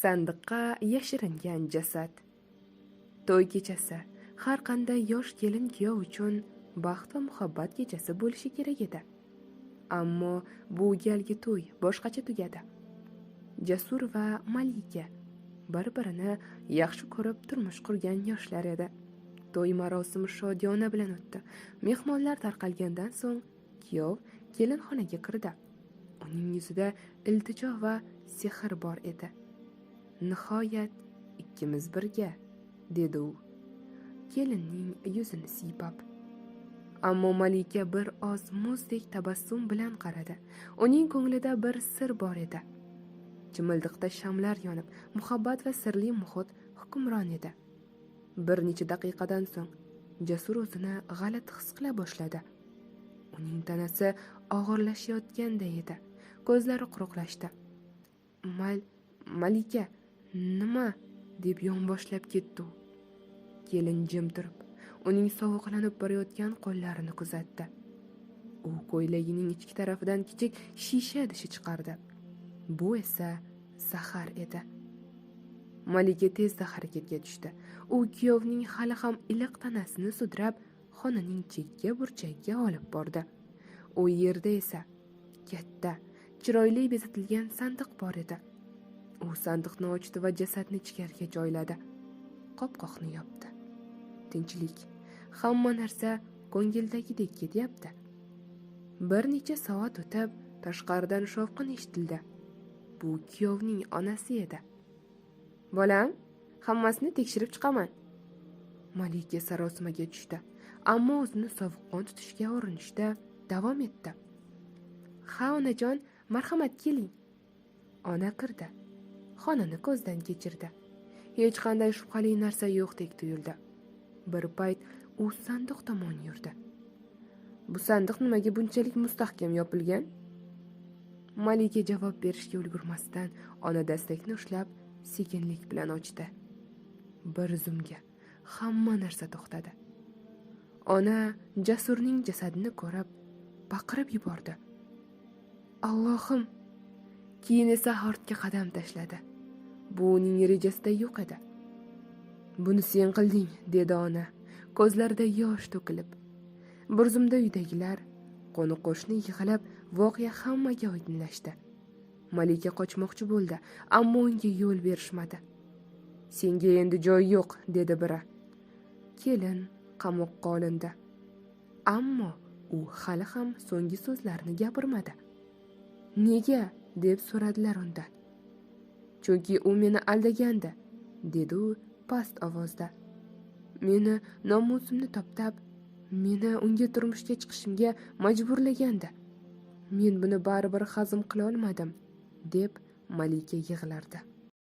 Sandiqqa yashiringan jasad. To'y kechasi har qanday yosh kelin kuyov uchun baxt va muhabbat kechasi bo'lishi kerak edi. Ammo bu galgi to'y boshqacha tugadi. Jasur va Malika bir-birini yaxshi ko'rib turmush qurgan yoshlar edi. To'y marosimi shodiyona bilan o'tdi. Mehmonlar tarqalgandan so'ng kuyov kelin xonaga kirdi. Uning yuzida iltijo va sehr bor edi. Nihoyat ikkimiz birga, dedi u kelinning yuzini siypab. Ammo Malika bir oz muzdek tabassum bilan qaradi. Uning ko'nglida bir sir bor edi. Chimildiqda shamlar yonib, muhabbat va sirli muhit hukmron edi. Bir necha daqiqadan so'ng Jasur o'zini g'alati his qila boshladi. Uning tanasi og'irlashayotganday edi. Ko'zlari quruqlashdi. Malika, nima? Deb yonboshlab ketdi u. Kelin jim turib, uning sovuqlanib borayotgan qo'llarini kuzatdi. U ko'ylagining ichki tarafidan kichik shisha idish chiqardi. Bu esa zahar edi. Malika tezda harakatga tushdi. U kuyovning hali ham iliq tanasini sudrab, xonaning chekka burchagiga olib bordi. U yerda esa katta, chiroyli bezatilgan sandiq bor edi. U sandiqni ochdi va jasadni ichkariga joyladi. Qopqoqni yopdi. Tinchlik, hamma narsa ko'ngildagidek ketyapti. Bir necha soat o'tib, tashqaridan shovqin eshitildi. Bu kuyovning onasi edi. Bolam, hammasini tekshirib chiqaman. Malika sarosimaga tushdi, ammo o'zini sovuqqon tutishga urinishda davom etdi. Ha, onajon, marhamat keling. Ona kirdi. Xonani ko'zdan kechirdi. Hech qanday shubhali narsa yo'qdek tuyuldi. Bir payt u sandiq tomon yurdi. Bu sandiq nimaga bunchalik mustahkam yopilgan? Malika javob berishga ulgurmasdan ona dastakni ushlab sekinlik bilan ochdi. Bir zumga hamma narsa to'xtadi. Ona Jasurning jasadini ko'rib baqirib yubordi. Allohim! Keyin esa ortga qadam tashladi. Bu uning rejasida yo'q edi. Buni sen qilding, dedi ona, ko'zlarida yosh to'kilib. Bir zumda uydagilar, qo'ni-qo'shni yig'ilib, voqea hammaga oydinlashdi. Malika qochmoqchi bo'ldi, ammo unga yo'l berishmadi. Senga endi joy yo'q, dedi biri. Kelin qamoqqa olindi. Ammo u hali ham so'nggi so'zlarini gapirmadi. Nega? Deb so'radilar undan. Chunki u meni aldagandi, dedi u past ovozda. Meni nomusimni toptab, meni unga turmushga chiqishimga majburlagandi. Men buni baribir hazm qila olmadim, deb Malika yig'lardi.